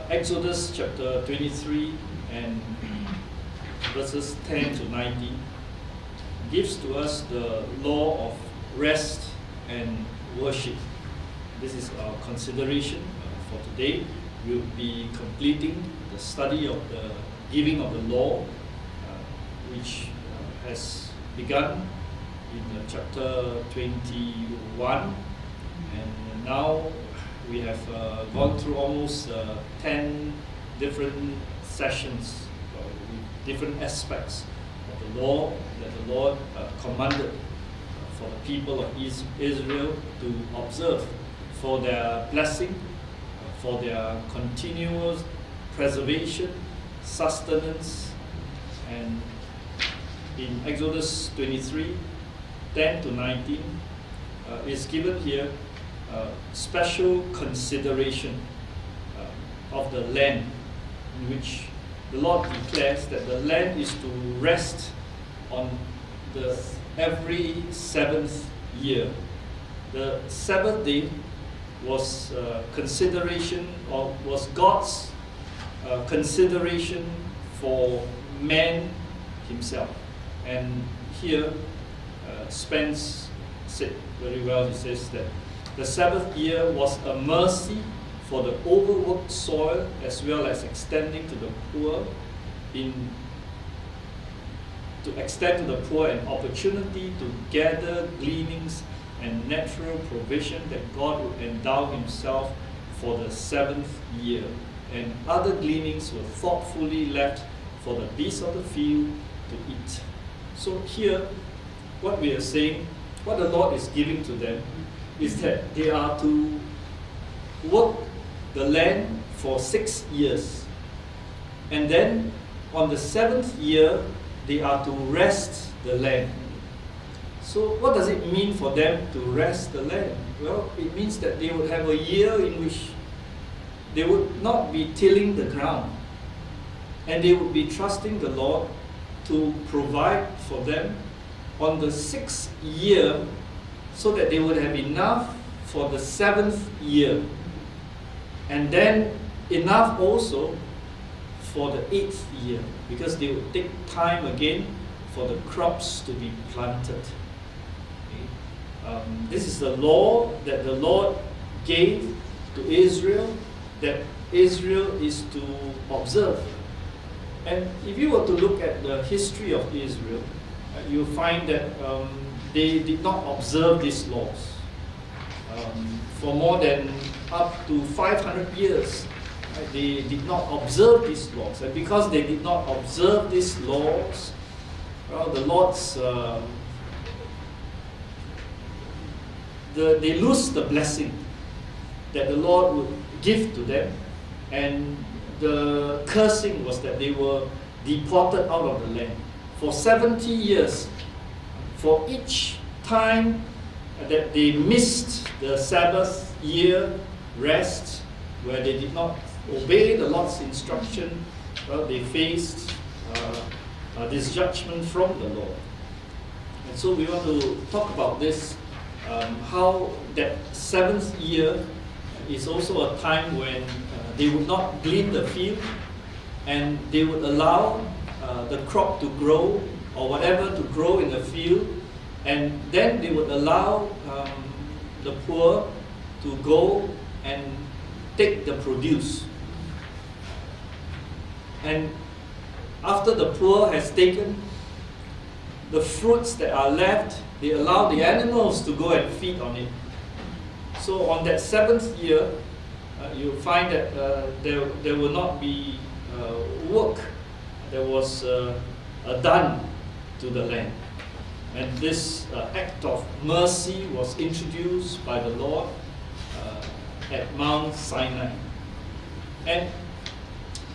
Exodus chapter 23 and verses 10 to 19 gives to us the law of rest and worship. This is our consideration for today. We'll be completing the study of the giving of the law, which has begun in chapter 21, and now we have gone through almost 10 different sessions with different aspects of the law that the Lord commanded for the people of Israel to observe for their blessing, for their continuous preservation, sustenance. And in Exodus 23, 10 to 19, is given here special consideration of the land, in which the Lord declares that the land is to rest on the every seventh year. The Sabbath day was consideration, or was God's consideration for man himself. And here Spence said very well. He says that the Sabbath year was a mercy for the overworked soil, as well as extending to the poor, to extend to the poor an opportunity to gather gleanings and natural provision that God would endow himself for the seventh year. And other gleanings were thoughtfully left for the beasts of the field to eat. So here, what we are saying, what the Lord is giving to them, is that they are to work the land for 6 years. And then on the seventh year, they are to rest the land. So what does it mean for them to rest the land? Well, it means that they would have a year in which they would not be tilling the ground. And they would be trusting the Lord to provide for them on the sixth year, so that they would have enough for the seventh year. And then enough also for the eighth year, because they would take time again for the crops to be planted. This is the law that the Lord gave to Israel, that Israel is to observe. And if you were to look at the history of Israel, you'll find that they did not observe these laws. For more than up to 500 years, they did not observe these laws. And because they did not observe these laws, well, the Lord's they lose the blessing that the Lord would give to them, and the cursing was that they were deported out of the land for 70 years. For each time that they missed the Sabbath year rest, where they did not obey the Lord's instruction, well, they faced this judgment from the Lord. And so we want to talk about this, how that seventh year is also a time when they would not glean the field, and they would allow the crop to grow, or whatever to grow in the field, and then they would allow the poor to go and take the produce. And after the poor has taken the fruits that are left, they allow the animals to go and feed on it. So on that seventh year, you'll find that there will not be work. There was done to the land. And this act of mercy was introduced by the Lord at Mount Sinai. And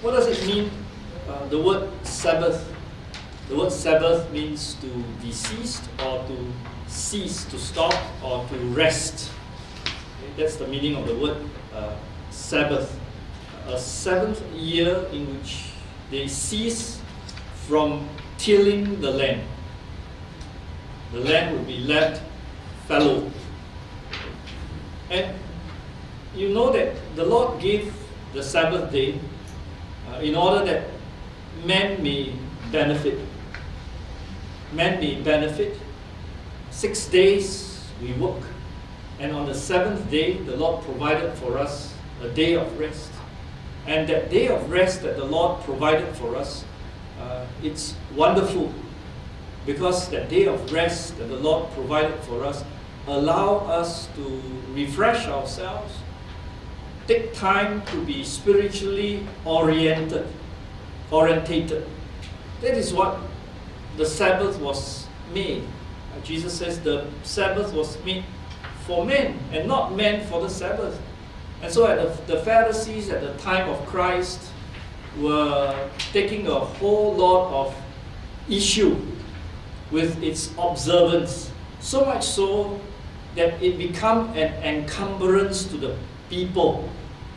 what does it mean, the word Sabbath? The word Sabbath means to desist, or to cease, to stop, or to rest. Okay, that's the meaning of the word Sabbath. A seventh year in which they cease from tilling the land. The land would be left fallow. And you know that the Lord gave the Sabbath day in order that man may benefit. Man may benefit. 6 days we work, and on the 7th day the Lord provided for us a day of rest. And that day of rest that the Lord provided for us, it's wonderful, because that day of rest that the Lord provided for us allow us to refresh ourselves, take time to be spiritually orientated. That is what the Sabbath was made. Jesus says the Sabbath was made for men and not men for the Sabbath. And so the Pharisees at the time of Christ were taking a whole lot of issue with its observance, so much so that it became an encumbrance to the people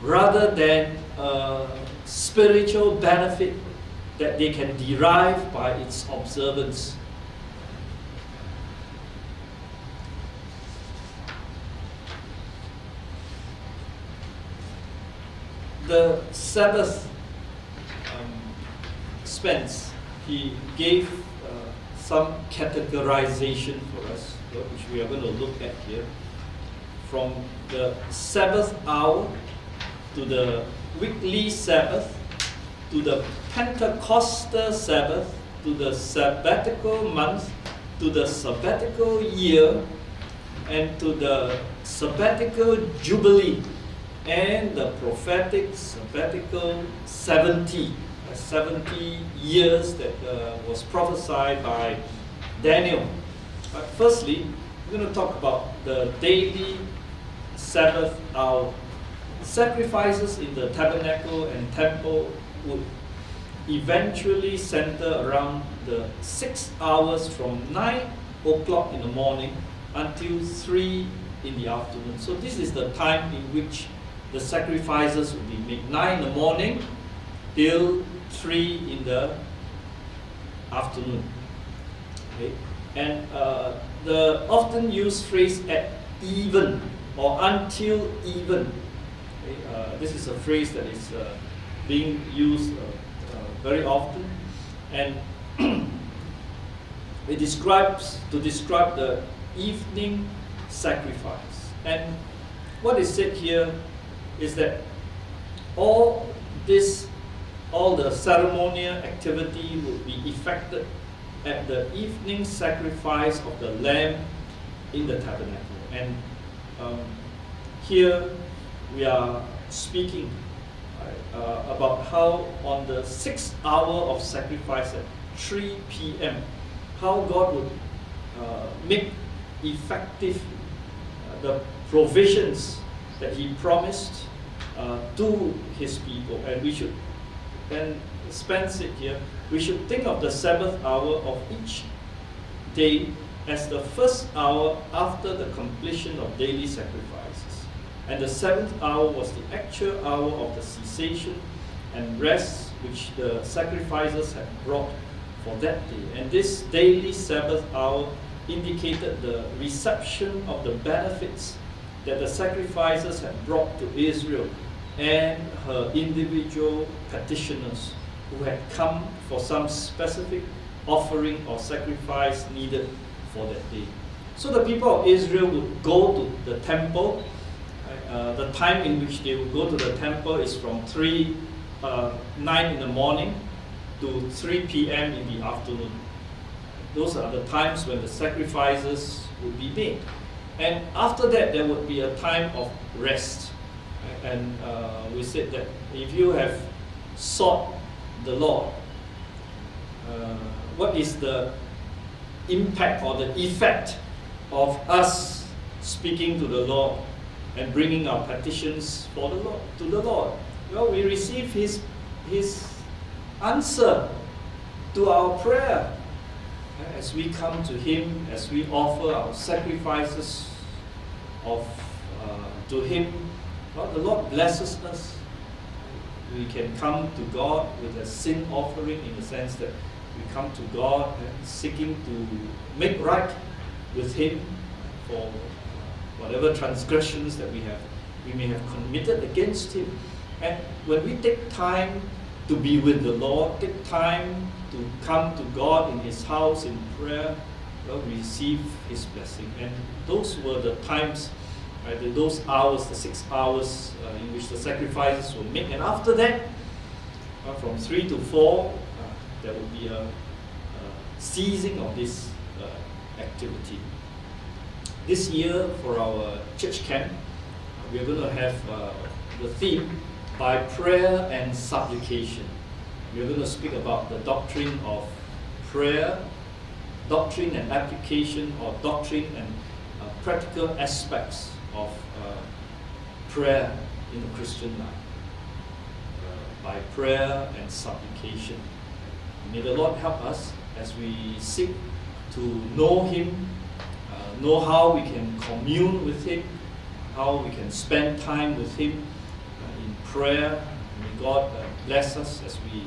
rather than a spiritual benefit that they can derive by its observance. The Sabbath Spence, he gave some categorization for us, which we are going to look at here, from the Sabbath hour to the weekly Sabbath, to the Pentecostal Sabbath, to the sabbatical month, to the sabbatical year, and to the sabbatical jubilee, and the prophetic sabbatical 70 years that was prophesied by Daniel. But firstly, we're going to talk about the daily Sabbath hour. Sacrifices in the tabernacle and temple would eventually center around the 6 hours from 9 o'clock in the morning until 3 in the afternoon. So this is the time in which the sacrifices will be made. 9 in the morning till 3 in the afternoon. Okay? And the often used phrase at even or until even. Okay? This is a phrase that is being used very often, and it describes to describe the evening sacrifice. And what is said here is that all the ceremonial activity will be effected at the evening sacrifice of the lamb in the tabernacle. And here we are speaking about how on the 6th hour of sacrifice at 3 p.m., how God would make effective the provisions that He promised to His people. And we should, and Spence it here, we should think of the Sabbath hour of each day as the first hour after the completion of daily sacrifices. And the 7th hour was the actual hour of the cessation and rest which the sacrifices had brought for that day. And this daily Sabbath hour indicated the reception of the benefits that the sacrifices had brought to Israel and her individual petitioners who had come for some specific offering or sacrifice needed for that day. So the people of Israel would go to the temple. The time in which they would go to the temple is from 9 in the morning to 3 p.m. in the afternoon. Those are the times when the sacrifices would be made. And after that, there would be a time of rest. And we said that if you have sought the Lord, what is the impact or the effect of us speaking to the Lord and bringing our petitions for the Lord, to the Lord? Well, we receive His answer to our prayer. As we come to Him, as we offer our sacrifices to Him, well, the Lord blesses us. We can come to God with a sin offering, in the sense that we come to God seeking to make right with Him for whatever transgressions that we may have committed against Him. And when we take time to be with the Lord, take time to come to God in His house in prayer, well, we receive His blessing. And those were the times, right, those hours, the 6 hours in which the sacrifices were made. And after that, from 3 to 4, there will be a ceasing of this activity. This year, for our church camp, we are going to have the theme, by prayer and supplication. We are going to speak about the doctrine of prayer, doctrine and application, or doctrine and practical aspects of prayer in the Christian life. By prayer and supplication. May the Lord help us as we seek to know Him, know how we can commune with Him, how we can spend time with Him in prayer. May God bless us as we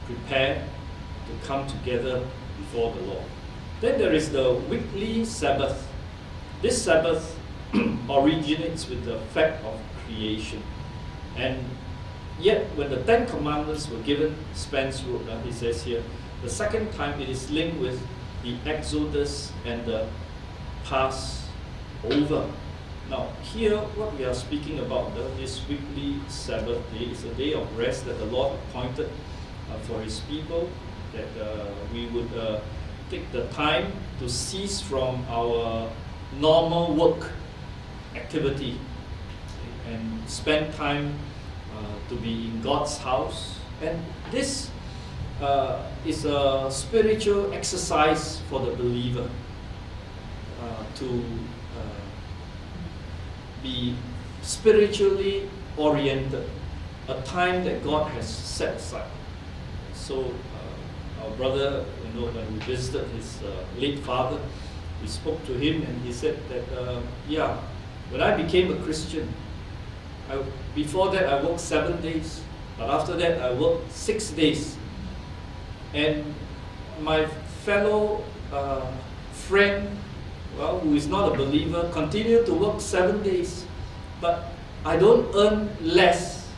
prepare to come together before the Lord. Then there is the weekly Sabbath. This Sabbath originates with the fact of creation. And yet, when the 10 Commandments were given, Spence wrote, he says here, the second time it is linked with the Exodus and the Passover. Now, here, what we are speaking about, this weekly Sabbath day, is a day of rest that the Lord appointed for His people, that we would take the time to cease from our normal work activity and spend time to be in God's house. And this is a spiritual exercise for the believer to be spiritually oriented, a time that God has set aside. So our brother, when we visited his late father, we spoke to him and he said that, when I became a Christian, before that I worked 7 days, but after that I worked 6 days. And my fellow friend, who is not a believer, continued to work 7 days, but I don't earn less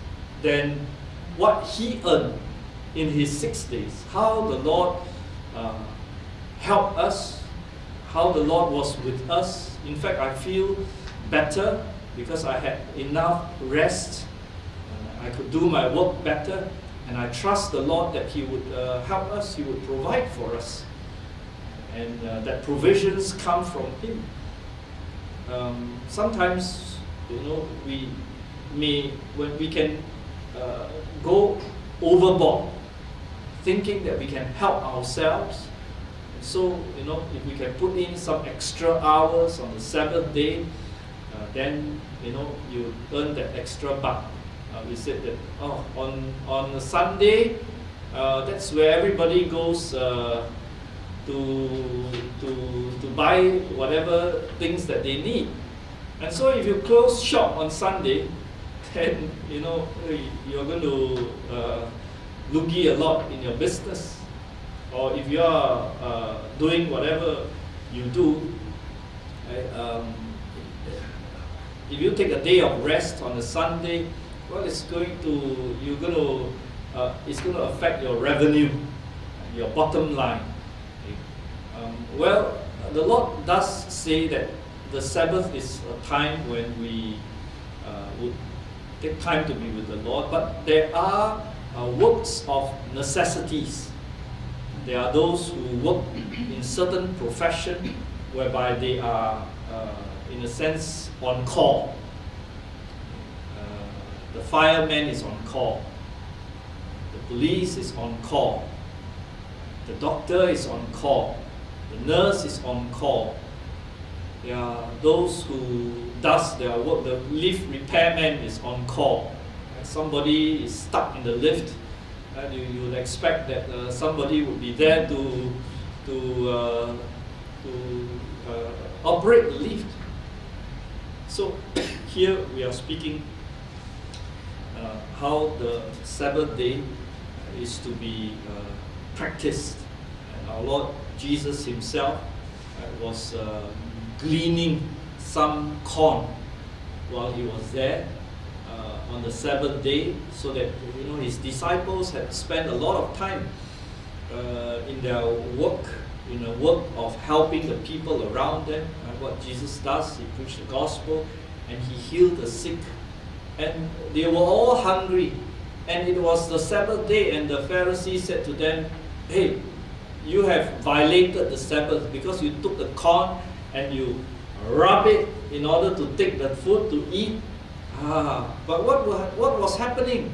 than what he earned in his 6 days. How the Lord helped us, how the Lord was with us. In fact, I feel better because I had enough rest. I could do my work better, and I trust the Lord that He would help us, He would provide for us, and that provisions come from Him. Sometimes, when we can go overboard, thinking that we can help ourselves. So, if we can put in some extra hours on the Sabbath day, then, you earn that extra buck. We said that, on a Sunday, that's where everybody goes to buy whatever things that they need. And so if you close shop on Sunday, then, you're going to loogie a lot in your business. Or if you are doing whatever you do, if you take a day of rest on a Sunday, it's going to affect your revenue, your bottom line. The Lord does say that the Sabbath is a time when we would take time to be with the Lord, but there are works of necessities. There are those who work in certain profession whereby they are, in a sense, on call. The fireman is on call. The police is on call. The doctor is on call. The nurse is on call. There are those who does their work. The lift repairman is on call. And somebody is stuck in the lift, and you would expect that somebody would be there to operate the lift. So here we are speaking how the Sabbath day is to be practiced. And our Lord Jesus Himself was gleaning some corn while He was there on the the Sabbath day, so that his disciples had spent a lot of time in their work, in the work of helping the people around them. What Jesus does, he preached the gospel and he healed the sick, and they were all hungry, and it was the Sabbath day, and the Pharisees said to them, "Hey, you have violated the Sabbath because you took the corn and you rub it in order to take the food to eat." But what was happening?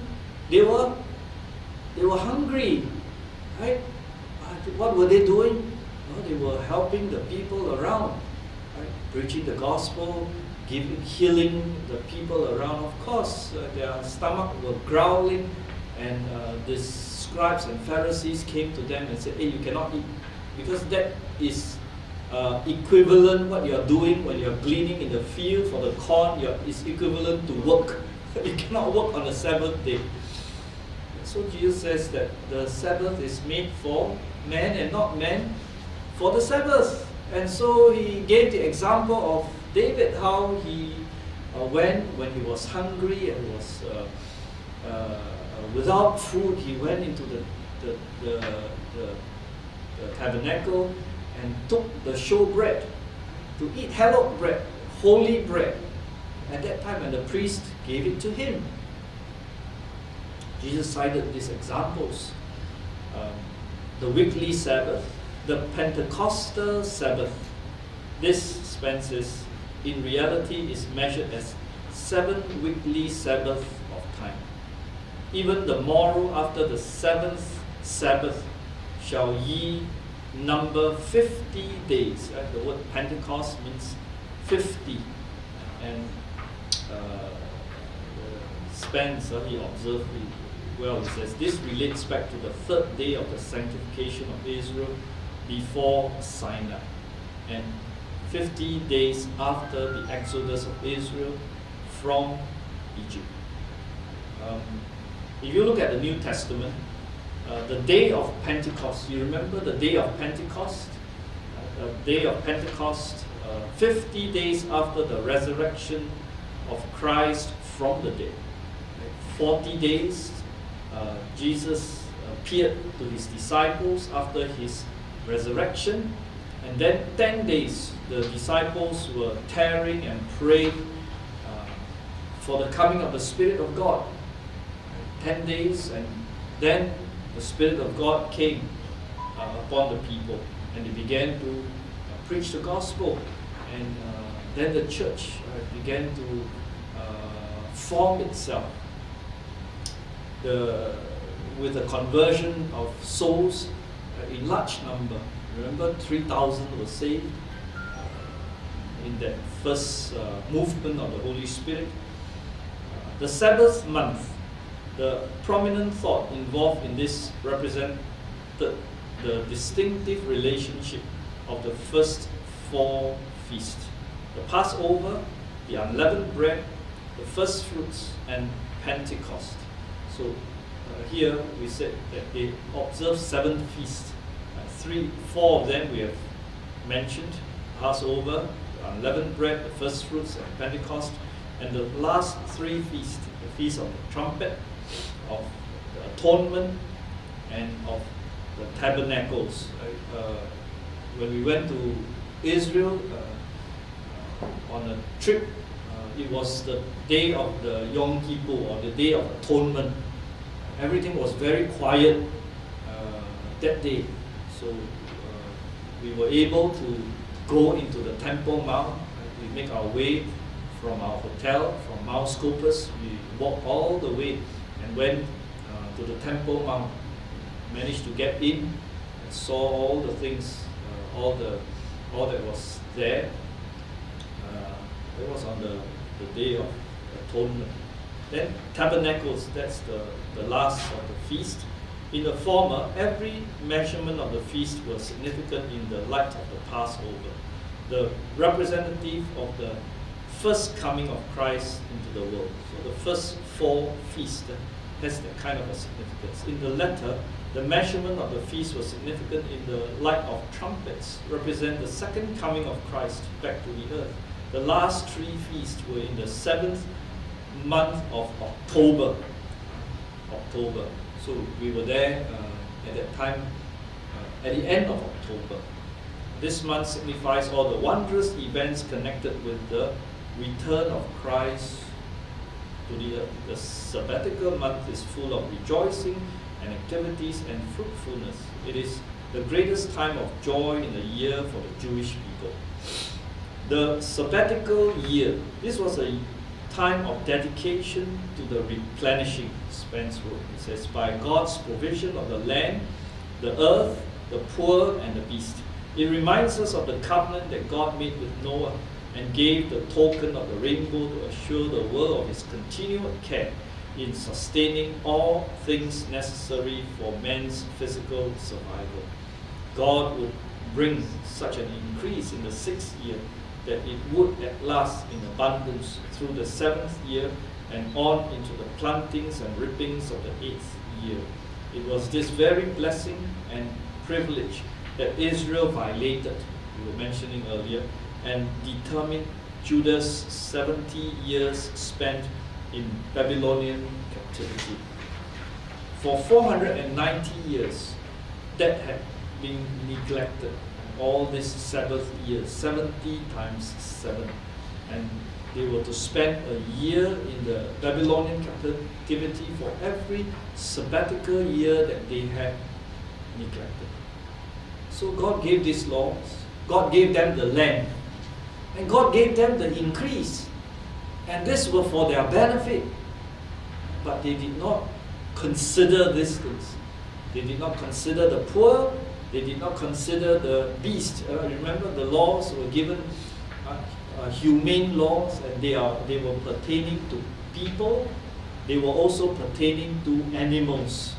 They were hungry, right? What were they doing? They were helping the people around, right? Preaching the gospel, healing the people around. Of course, their stomach were growling, and the scribes and Pharisees came to them and said, "Hey, you cannot eat, because that is equivalent, what you are doing when you are gleaning in the field for the corn, is equivalent to work. You cannot work on the Sabbath day." So Jesus says that the Sabbath is made for man and not man for the Sabbath. And so he gave the example of David, how he when he was hungry and was without food, he went into the tabernacle and took the showbread to eat, hallowed bread, holy bread. At that time, and the priest gave it to him. Jesus cited these examples. The weekly Sabbath, the Pentecostal Sabbath. This, Spence says, in reality is measured as 7 weekly Sabbath of time. Even the morrow after the 7th Sabbath shall ye number 50 days. Right? The word Pentecost means 50. And Spence, he observed it well. He says, this relates back to the 3rd day of the sanctification of Israel before Sinai, and 50 days after the exodus of Israel from Egypt. If you look at the New Testament, the day of Pentecost, you remember the day of Pentecost? The day of Pentecost, 50 days after the resurrection of Christ from the dead. 40 days, Jesus appeared to his disciples after his resurrection, and then 10 days the disciples were tarrying and praying for the coming of the Spirit of God. 10 days, and then the Spirit of God came upon the people, and they began to preach the gospel, and then the church began to form itself with the conversion of souls in large number. Remember, 3,000 were saved in that first movement of the Holy Spirit. The Sabbath month, the prominent thought involved in this represented the distinctive relationship of the first 4 feasts: the Passover, the unleavened bread, the first fruits, and Pentecost. So here we said that they observed 7 feasts. 4 of them we have mentioned: Passover, the unleavened bread, the first fruits, and Pentecost. And the last 3 feasts, the Feast of the Trumpet, of the Atonement, and of the Tabernacles. When we went to Israel on a trip, it was the day of the Yom Kippur, or the Day of Atonement. Everything was very quiet that day. So we were able to go into the Temple Mount. We make our way from our hotel, from Mount Scopus. We walked all the way and went to the Temple Mount. Managed to get in and saw all the things, all that was there. It was on the Day of Atonement. Then Tabernacles, that's the last of the feast. In the former, every measurement of the feast was significant in the light of the Passover, the representative of the first coming of Christ into the world. So the first 4 feasts has that kind of a significance. In the latter, the measurement of the feast was significant in the light of trumpets, represent the second coming of Christ back to the earth. The last 3 feasts were in the 7th month of October. So we were there at that time, at the end of October. This month signifies all the wondrous events connected with the return of Christ to the earth. The sabbatical month is full of rejoicing and activities and fruitfulness. It is the greatest time of joy in the year for the Jewish people. The sabbatical year, this was a time of dedication to the replenishing, Spence wrote. It says, by God's provision of the land, the earth, the poor, and the beast. It reminds us of the covenant that God made with Noah and gave the token of the rainbow to assure the world of his continual care in sustaining all things necessary for man's physical survival. God would bring such an increase in the 6th year that it would at last in abundance through the 7th year and on into the plantings and reapings of the 8th year. It was this very blessing and privilege that Israel violated, we were mentioning earlier, and determined Judah's 70 years spent in Babylonian captivity. For 490 years, that had been neglected. All this Sabbath year, 70 times 7. And they were to spend a year in the Babylonian captivity for every sabbatical year that they had neglected. So God gave these laws. God gave them the land. And God gave them the increase. And this was for their benefit. But they did not consider these things. They did not consider the poor. They did not consider the beast. Remember, the laws were given humane laws, and they were pertaining to people. They were also pertaining to animals.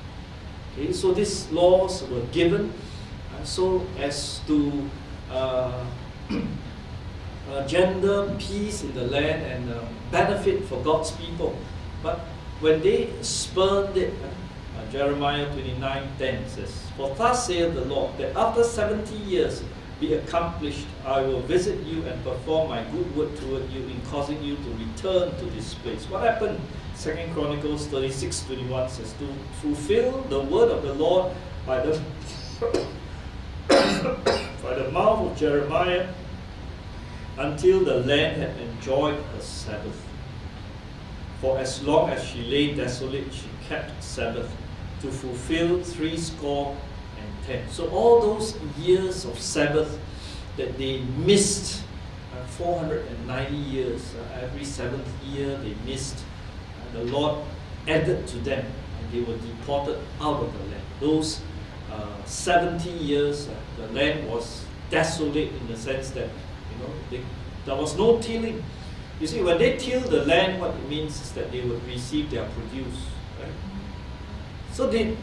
Okay, so these laws were given so as to gender peace in the land and benefit for God's people. But when they spurned it, Jeremiah 29:10 says, for thus saith the Lord, that after 70 years be accomplished, I will visit you and perform my good word toward you in causing you to return to this place. What happened? 2 Chronicles 36:21 says, to fulfill the word of the Lord by the by the mouth of Jeremiah, until the land had enjoyed her Sabbath. For as long as she lay desolate, she kept Sabbath, to fulfill 70. So all those years of Sabbath that they missed, 490 years, every 7th year they missed, the Lord added to them, and they were deported out of the land. Those 70 years, the land was desolate in the sense that there was no tilling. You see, when they till the land, what it means is that they would receive their produce. Right? So they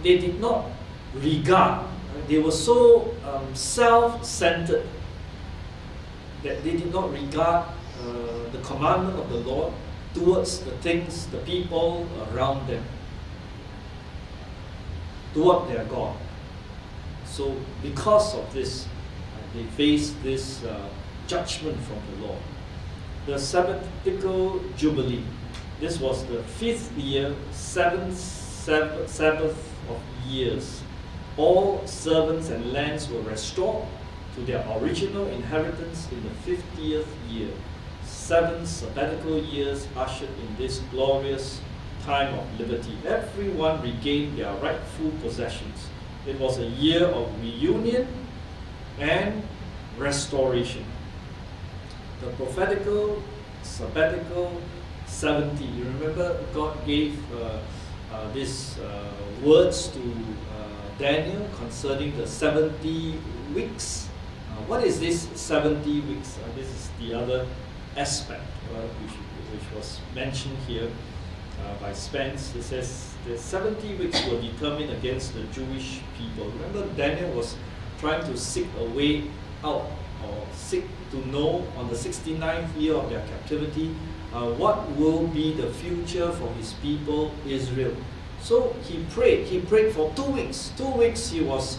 did not regard. Right? They were so self-centered that they did not regard the commandment of the Lord towards the things, the people around them, toward their God. So because of this, they faced this judgment from the Lord. The sabbatical jubilee. This was the 5th year, 7th Sabbath of years. All servants and lands were restored to their original inheritance in the 50th year. 7 sabbatical years ushered in this glorious time of liberty. Everyone regained their rightful possessions. It was a year of reunion and restoration. The prophetical, sabbatical, 70. You remember God gave these words to Daniel concerning the 70 weeks. What is this 70 weeks? This is the other aspect which was mentioned here by Spence. It says the 70 weeks were determined against the Jewish people. Remember, Daniel was trying to seek a way out, or seek to know on the 69th year of their captivity what will be the future for his people Israel. So he prayed for 2 weeks. 2 weeks he was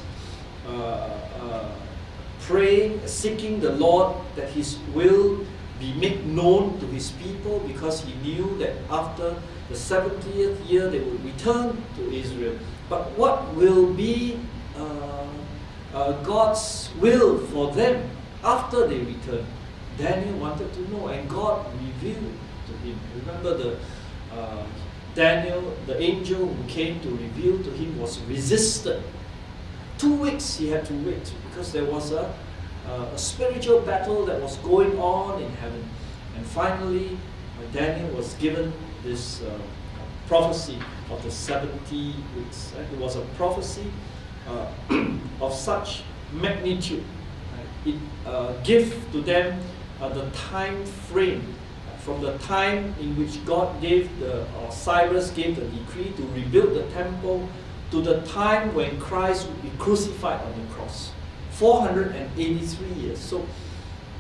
praying, seeking the Lord that his will be made known to his people, because he knew that after the 70th year they would return to Israel. But what will be God's will for them after they return? Daniel wanted to know, and God revealed to him. Remember, the Daniel, the angel who came to reveal to him, was resisted. 2 weeks he had to wait, because there was a spiritual battle that was going on in heaven. And finally, Daniel was given this prophecy of the 70 weeks. It was a prophecy of such magnitude. It gave to them the time frame, from the time in which God gave Cyrus gave the decree to rebuild the temple, to the time when Christ would be crucified on the cross. 483 years. So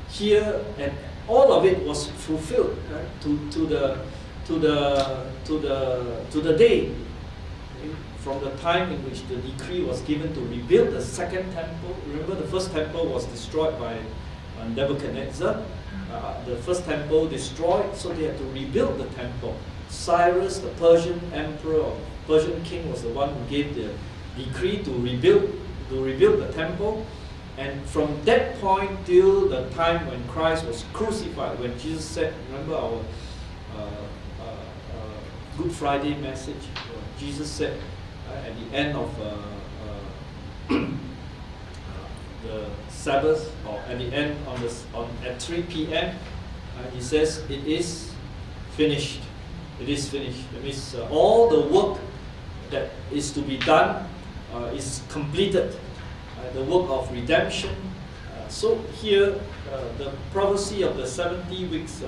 here, and all of it was fulfilled, right, to the day, okay, from the time in which the decree was given to rebuild the second temple. Remember, the first temple was destroyed by Nebuchadnezzar. The first temple destroyed, so they had to rebuild the temple. Cyrus, the Persian emperor or Persian king, was the one who gave the decree to rebuild the temple. And from that point till the time when Christ was crucified, when Jesus said, remember our Good Friday message, Jesus said at the end of the Sabbath, or at the end at 3 p.m., he says, "It is finished. It is finished." That means all the work that is to be done is completed. The work of redemption. So here, the prophecy of the 70 weeks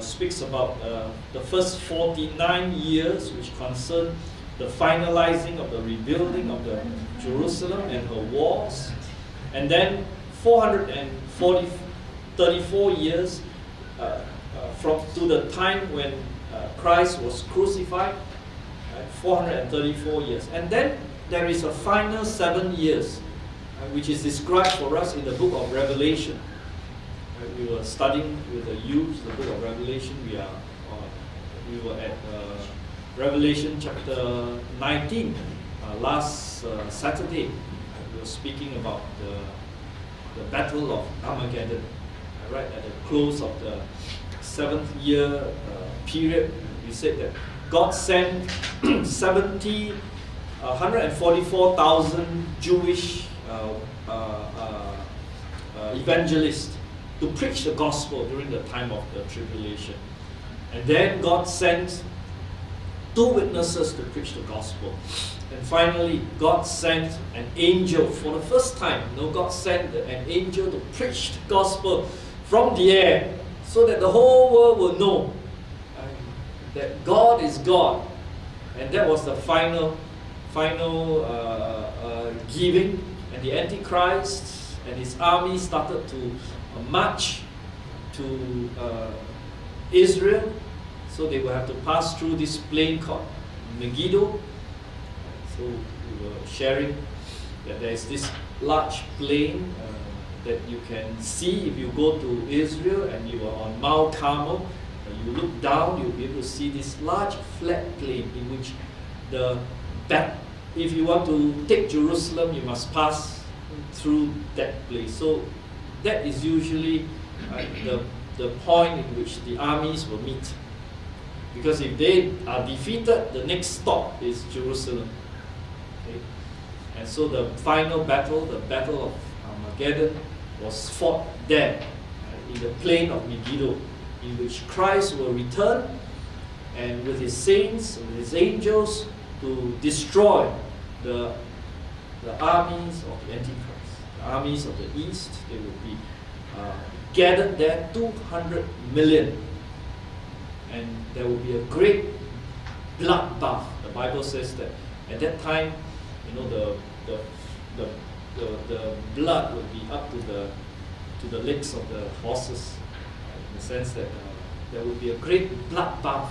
speaks about the first 49 years, which concern the finalizing of the rebuilding of the Jerusalem and her walls, and then 34 years from to the time when Christ was crucified. 434 years, and then there is a final 7 years, which is described for us in the book of Revelation. We were studying with the youth the book of Revelation. We were at Revelation chapter 19 last Saturday. We were speaking about the battle of Armageddon. Right at the close of the 7th year period, we said that God sent 144,000 Jewish evangelists to preach the gospel during the time of the tribulation. And then God sent 2 witnesses to preach the gospel. And finally, God sent an angel for the first time. God sent an angel to preach the gospel from the air, so that the whole world will know that God is God. And that was the final giving. And the Antichrist and his army started to march to Israel. So they will have to pass through this plain called Megiddo. So we were sharing that there is this large plain that you can see if you go to Israel and you are on Mount Carmel. You look down, you'll be able to see this large flat plain in which if you want to take Jerusalem, you must pass through that place. So that is usually the point in which the armies will meet. Because if they are defeated, the next stop is Jerusalem. Okay? And so the final battle, the Battle of Armageddon, was fought there, in the plain of Megiddo, in which Christ will return and with his saints, with his angels, to destroy the armies of the Antichrist. The armies of the East, they will be gathered there, 200 million. And there will be a great bloodbath. The Bible says that at that time, the blood will be up to the legs of the horses, in the sense that there will be a great bloodbath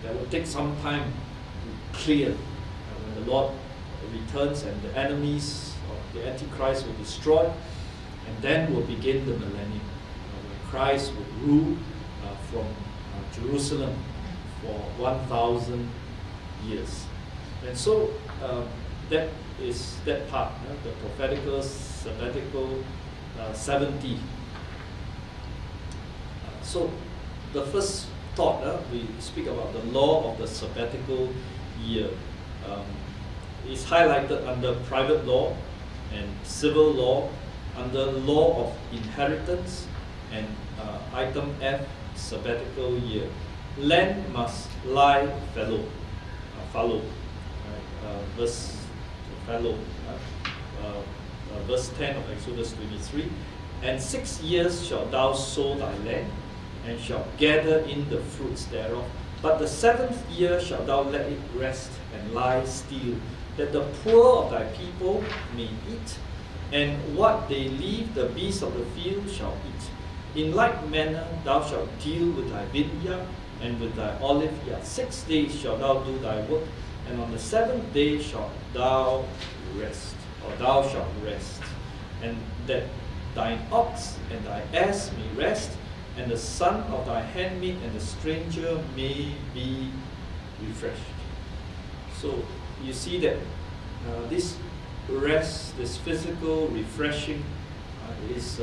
that will take some time to clear when the Lord returns and the enemies of the Antichrist will be destroyed, and then will begin the millennium, when Christ would rule from Jerusalem for 1,000 years. And so that is that part, the prophetical, sabbatical 70. So the first thought, we speak about the law of the sabbatical year. Is highlighted under private law and civil law, under law of inheritance, and item F, sabbatical year. Land must lie fallow, verse fallow, verse 10 of Exodus 23. And 6 years shalt thou sow thy land, and shalt gather in the fruits thereof. But the 7th year shalt thou let it rest and lie still, that the poor of thy people may eat, and what they leave the beasts of the field shall eat. In like manner thou shalt deal with thy vineyard and with thy olive yard. 6 days shalt thou do thy work, and on the 7th day shalt thou rest, or thou shalt rest, and that thine ox and thy ass may rest, and the son of thy handmaid and the stranger may be refreshed. So you see that this rest, this physical refreshing, is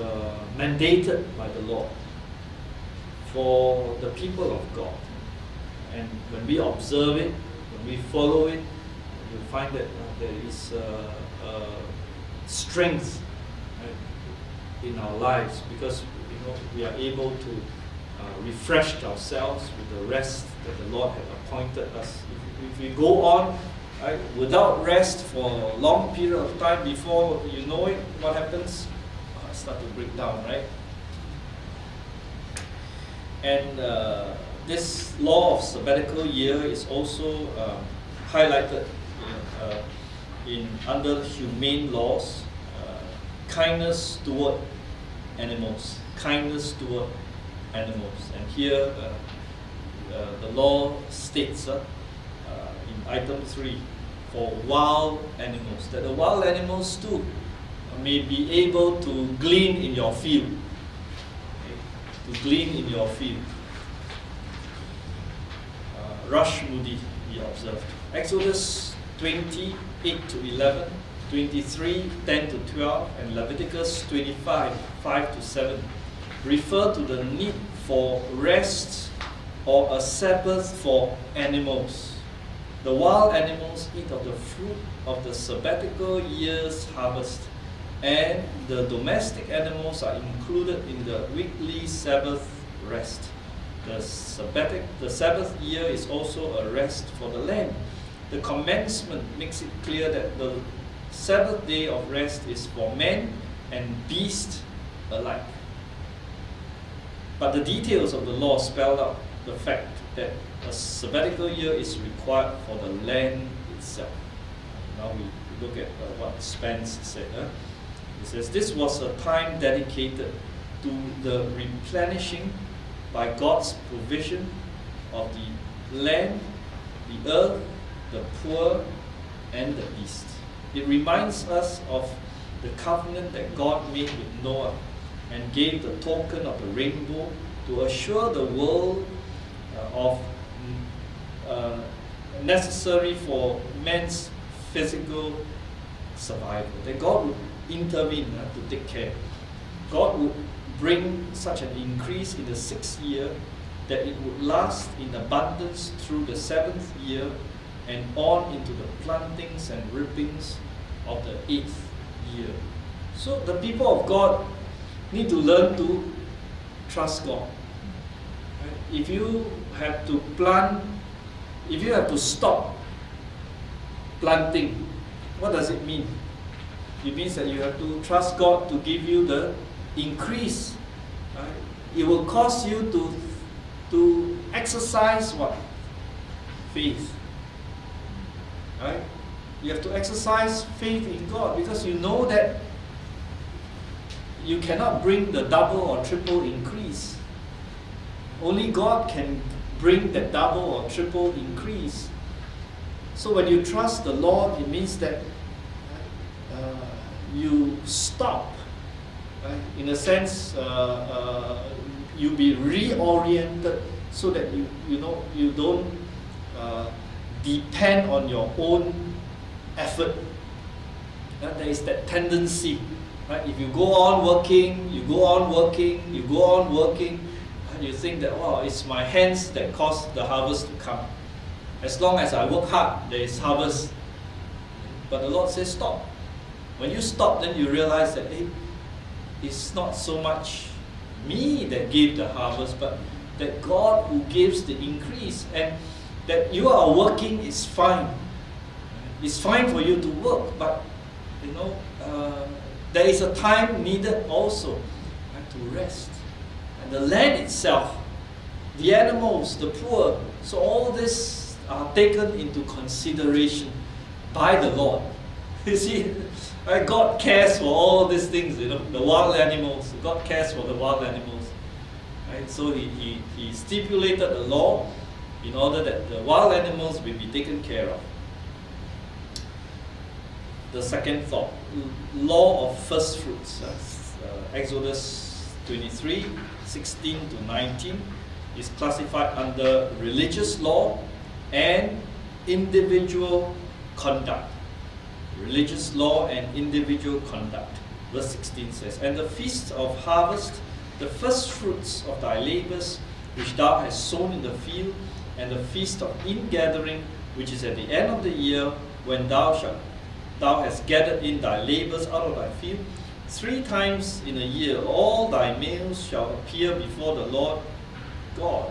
mandated by the Lord for the people of God. And when we observe it, when we follow it, you find that there is strength in our lives, because we are able to refresh ourselves with the rest that the Lord had appointed us. If we go on without rest for a long period of time, before you know it, what happens? I start to break down, right? And this law of sabbatical year is also highlighted under humane laws, kindness toward animals. Kindness toward animals. And here the law states in item 3, for wild animals, that the wild animals too may be able to glean in your field. Okay? To glean in your field. Rush Moody, we observed. Exodus 20, 8 to 11, 23, 10 to 12, and Leviticus 25, 5 to 7 refer to the need for rest or a Sabbath for animals. The wild animals eat of the fruit of the sabbatical year's harvest, and the domestic animals are included in the weekly Sabbath rest. The Sabbath year is also a rest for the land. The commencement makes it clear that the Sabbath day of rest is for man and beast alike. But the details of the law spell out the fact that a sabbatical year is required for the land itself. Now we look at what Spence said. He says, this was a time dedicated to the replenishing by God's provision of the land, the earth, the poor, and the beast. It reminds us of the covenant that God made with Noah and gave the token of the rainbow to assure the world of necessary for man's physical survival. That God would intervene to take care. God would bring such an increase in the 6th year that it would last in abundance through the 7th year and on into the plantings and reapings of the 8th year. So the people of God need to learn to trust God. If you have to plant, if you have to stop planting, what does it mean? It means that you have to trust God to give you the increase. Right? It will cause you to exercise what? Faith. Right? You have to exercise faith in God, because you know that you cannot bring the double or triple increase. Only God can bring that double or triple increase. So when you trust the Lord, it means that you stop. Right? In a sense, you be reoriented so that you don't depend on your own effort. There is that tendency, right? If you go on working, you go on working, you go on working, and you think that, oh, it's my hands that cause the harvest to come. As long as I work hard, there is harvest. But the Lord says stop. When you stop, then you realize that, hey, it's not so much me that gave the harvest, but that God who gives the increase. And that you are working is fine. It's fine for you to work, but there is a time needed also to rest. And the land itself, the animals, the poor, so all this are taken into consideration by the Lord. You see, God cares for all these things, the wild animals. God cares for the wild animals. Right? So he stipulated the law in order that the wild animals will be taken care of. The second thought, law of first fruits. Exodus 23, 16 to 19 is classified under religious law and individual conduct. Religious law and individual conduct. Verse 16 says, "And the feast of harvest, the first fruits of thy labors, which thou hast sown in the field, and the feast of ingathering, which is at the end of the year, when thou hast gathered in thy labors out of thy field, 3 times in a year all thy males shall appear before the Lord God.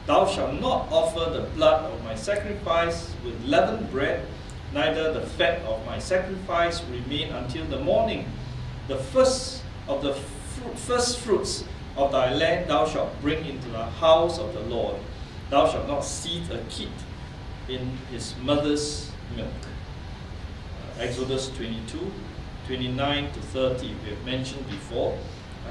Thou shalt not offer the blood of my sacrifice with leavened bread, neither the fat of my sacrifice remain until the morning. The first of the first fruits of thy land thou shalt bring into the house of the Lord. Thou shalt not seethe a kid in his mother's milk." Exodus 22, 29 to 30, we have mentioned before,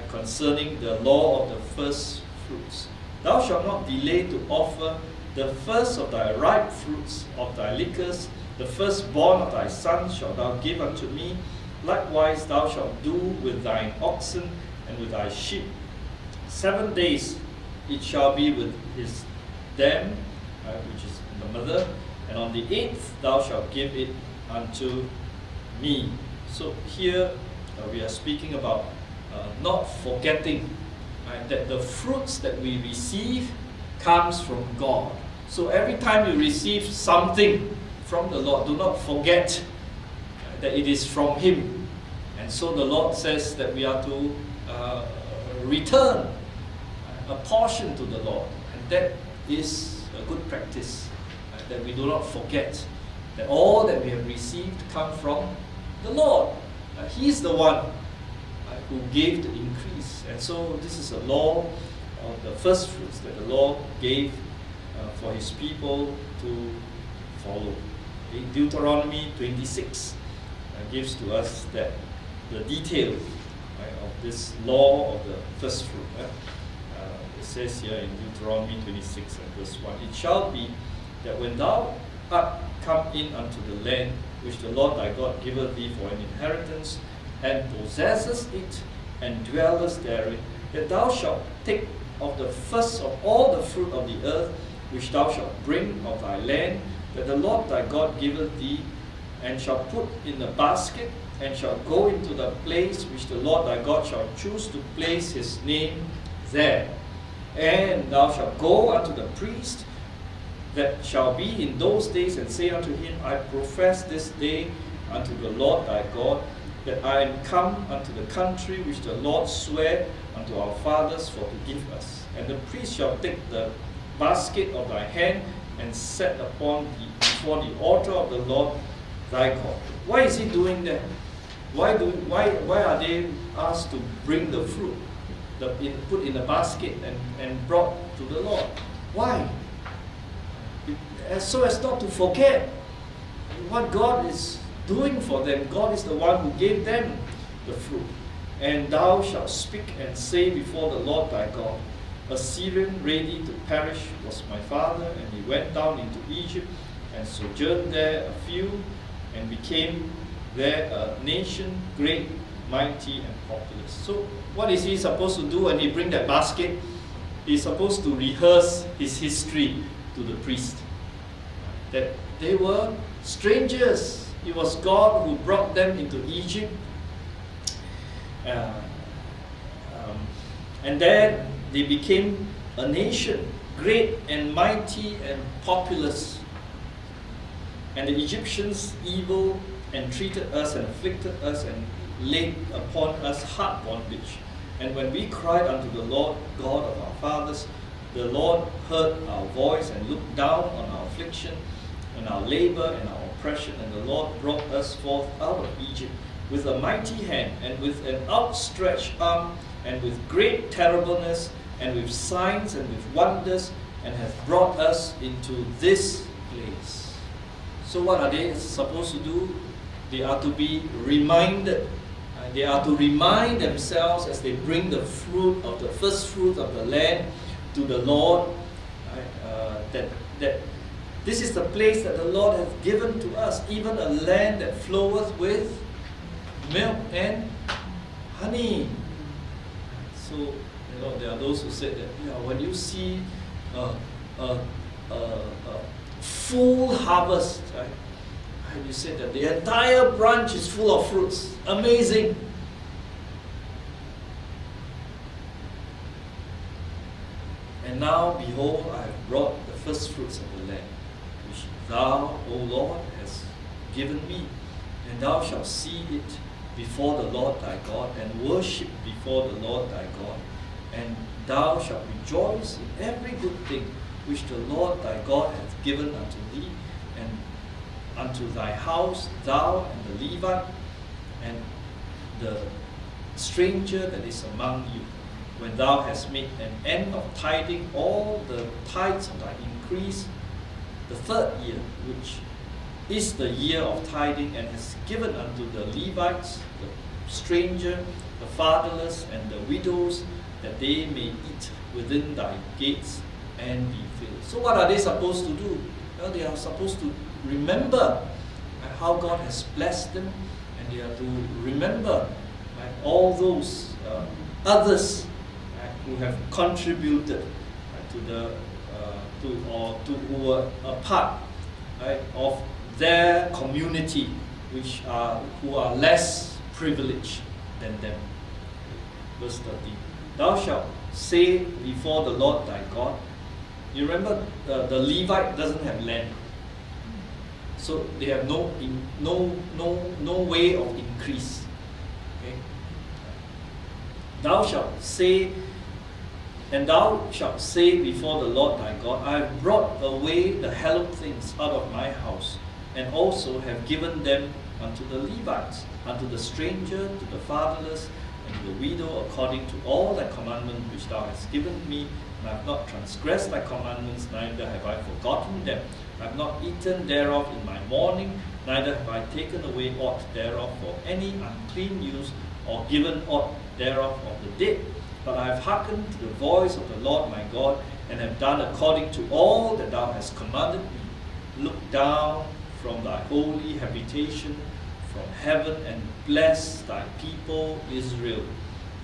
concerning the law of the first fruits. "Thou shalt not delay to offer the first of thy ripe fruits of thy liquors, the firstborn of thy sons shalt thou give unto me. Likewise thou shalt do with thine oxen and with thy sheep. 7 days it shall be with his dam, which is the mother, and on the 8th thou shalt give it unto me." So here we are speaking about not forgetting that the fruits that we receive comes from God. So every time you receive something from the Lord, do not forget that it is from Him. And so the Lord says that we are to return a portion to the Lord. And that is a good practice, that we do not forget that all that we have received come from the Lord. He is the one who gave the increase. And so this is a law of the first fruits that the Lord gave for His people to follow. Deuteronomy 26 gives to us that the detail of this law of the first fruit. It says here in Deuteronomy 26 and verse 1, "It shall be that when thou art come in unto the land which the Lord thy God giveth thee for an inheritance, and possessest it, and dwellest therein, that thou shalt take of the first of all the fruit of the earth, which thou shalt bring of thy land, that the Lord thy God giveth thee, and shalt put in a basket, and shalt go into the place which the Lord thy God shall choose to place his name there. And thou shalt go unto the priest that shall be in those days, and say unto him, I profess this day unto the Lord thy God, that I am come unto the country which the Lord sware unto our fathers for to give us. And the priest shall take the basket of thy hand, and set before the altar of the Lord thy God. Why is he doing that? Why are they asked to bring the fruit, put in a basket and brought to the Lord? Why? So as not to forget what God is doing for them. God is the one who gave them the fruit. And thou shalt speak and say before the Lord thy God, a Syrian ready to perish was my father, and he went down into Egypt and sojourned there a few, and became there a nation great, mighty, and populous. So what is he supposed to do when he bring that basket? he's supposed to rehearse his history to the priest. That they were strangers. It was God who brought them into Egypt. And then they became a nation, great and mighty and populous. And the Egyptians evil and treated us and afflicted us and laid upon us hard bondage. And when we cried unto the Lord God of our fathers, the Lord heard our voice and looked down on our affliction and our labor and our oppression. And the Lord brought us forth out of Egypt with a mighty hand and with an outstretched arm and with great terribleness and with signs and with wonders, and hath brought us into this place. So what are they supposed to do? They are to be reminded. They are to remind themselves as they bring the fruit of the first fruit of the land to the Lord, that this is the place that the Lord hath given to us, even a land that floweth with milk and honey. So, there are those who said that when you see a full harvest, right? And you said that the entire branch is full of fruits. Amazing. And now, behold, I have brought the first fruits of the land, which thou, O Lord, hast given me. And thou shalt see it before the Lord thy God, and worship before the Lord thy God. And thou shalt rejoice in every good thing which the Lord thy God hath given unto thee, and unto thy house, thou and the Levite, and the stranger that is among you, when thou hast made an end of tithing all the tithes of thy increase, the third year, which is the year of tithing, and has given unto the Levites, the stranger, the fatherless, and the widows, that they may eat within thy gates and be filled. So what are they supposed to do? Well, they are supposed to remember how God has blessed them, and they are to remember all those others who have contributed to the who were a part of their community, who are less privileged than them. Verse 13. Thou shalt say before the Lord thy God. You remember the Levite doesn't have land, so they have no way of increase. Okay? Thou shalt say before the Lord thy God, I have brought away the hallowed things out of my house, and also have given them unto the Levites, unto the stranger, to the fatherless, and to the widow, according to all thy commandments which thou hast given me. And I have not transgressed thy commandments, neither have I forgotten them. I have not eaten thereof in my mourning, neither have I taken away aught thereof for any unclean use, or given aught thereof of the dead. But I have hearkened to the voice of the Lord my God, and have done according to all that thou hast commanded me. Look down from thy holy habitation from heaven, and bless thy people Israel,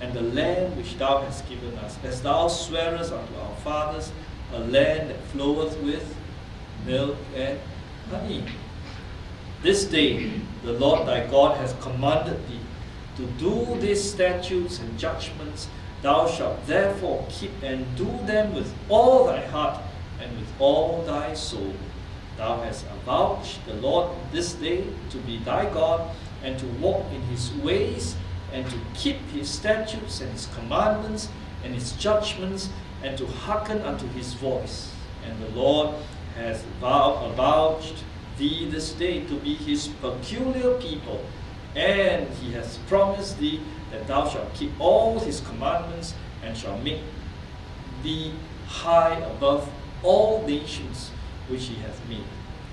and the land which thou hast given us, as thou swearest unto our fathers, a land that floweth with milk and honey. This day the Lord thy God has commanded thee to do these statutes and judgments. Thou shalt therefore keep and do them with all thy heart and with all thy soul. Thou hast avouched the Lord this day to be thy God, and to walk in his ways, and to keep his statutes and his commandments and his judgments, and to hearken unto his voice. And the Lord has avouched thee this day to be his peculiar people, and he has promised thee that thou shalt keep all his commandments, and shall make thee high above all nations which he hath made,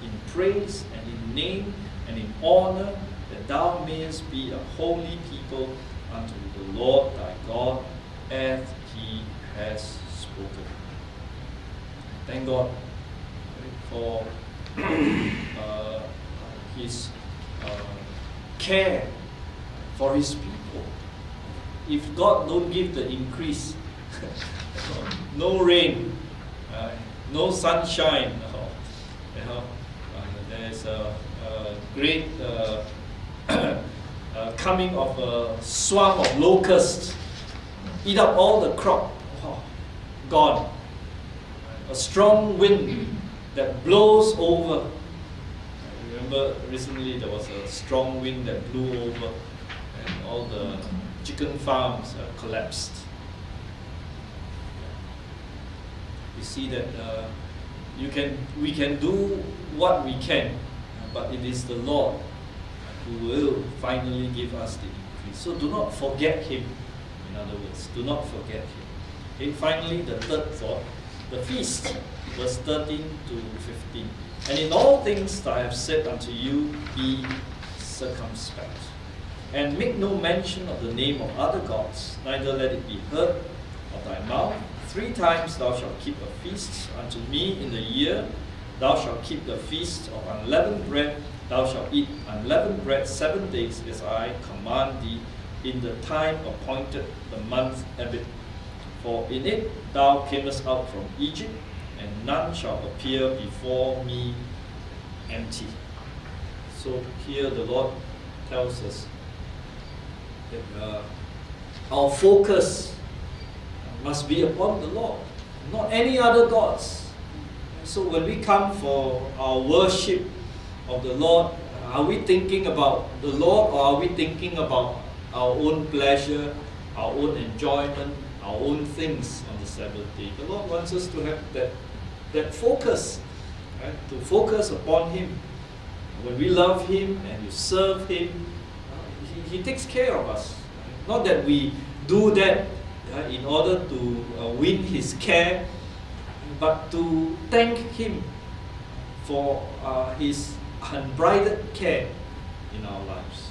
in praise and in name and in honor, that thou mayest be a holy people unto the Lord thy God, as he has spoken. Thank God for his care for his people. If God don't give the increase, no rain, no sunshine. There's a great coming of a swarm of locusts, eat up all the crop. Gone. A strong wind that blows over. I remember recently there was a strong wind that blew over, and all the chicken farms collapsed. You see that we can do what we can, but it is the Lord who will finally give us the increase. So do not forget Him. In other words, do not forget Him. Okay, finally, the third thought, the feast, verse 13 to 15. And in all things that I have said unto you, be circumspect, and make no mention of the name of other gods, neither let it be heard of thy mouth. 3 times thou shalt keep a feast unto me in the year. Thou shalt keep the feast of unleavened bread. Thou shalt eat unleavened bread 7 days, as I command thee, in the time appointed, the month Abib. For in it thou camest out from Egypt, and none shall appear before me empty. So here the Lord tells us that our focus must be upon the Lord, not any other gods. So when we come for our worship of the Lord, are we thinking about the Lord, or are we thinking about our own pleasure, our own enjoyment, our own things on the Sabbath day? The Lord wants us to have that focus, right? To focus upon Him. When we love Him and we serve Him, He takes care of us. Not that we do that in order to win His care, but to thank Him for His unbridled care in our lives.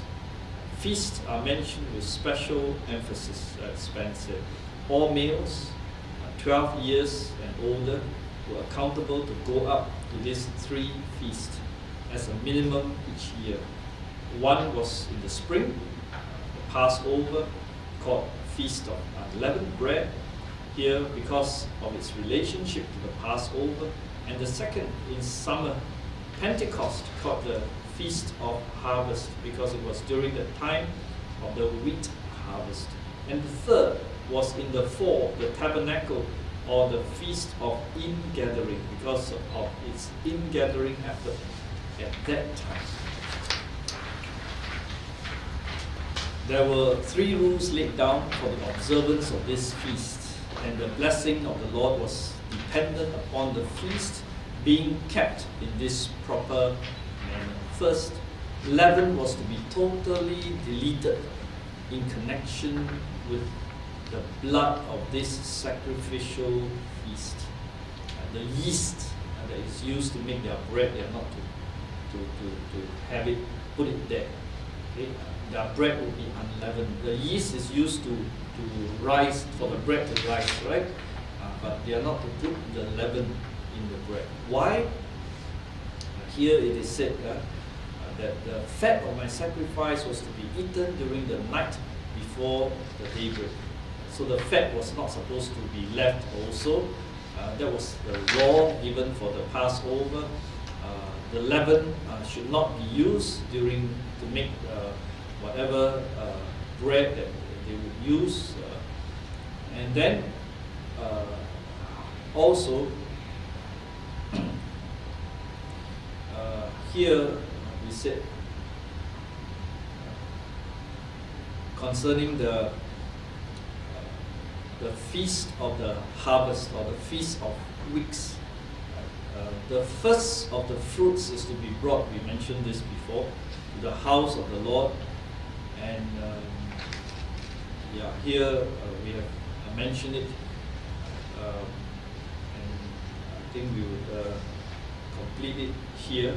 Feasts are mentioned with special emphasis, as Spence said. All males, 12 years and older, were accountable to go up to these 3 feasts as a minimum each year. One was in the spring, the Passover, called Feast of Unleavened Bread, here because of its relationship to the Passover, and the second in summer, Pentecost, called the Feast of Harvest, because it was during the time of the wheat harvest. And the third was in the fall, the Tabernacle, or the Feast of Ingathering, because of its ingathering effort at that time. There were 3 rules laid down for the observance of this feast, and the blessing of the Lord was dependent upon the feast being kept in this proper manner. First, leaven was to be totally deleted in connection with the blood of this sacrificial feast. The yeast that is used to make their bread, they are not to have it, put it there. Okay? Their bread will be unleavened. The yeast is used to rise, for the bread to rise, right? But they are not to put the leaven in the bread. Why? Here it is said that the fat of my sacrifice was to be eaten during the night before the daybreak. So the fat was not supposed to be left also. That was the law given for the Passover. The leaven should not be used to make whatever bread that they would use. And then also here we said concerning the feast of the harvest, or the feast of weeks. The first of the fruits is to be brought, we mentioned this before, to the house of the Lord. And here we have mentioned it, and I think we would complete it here.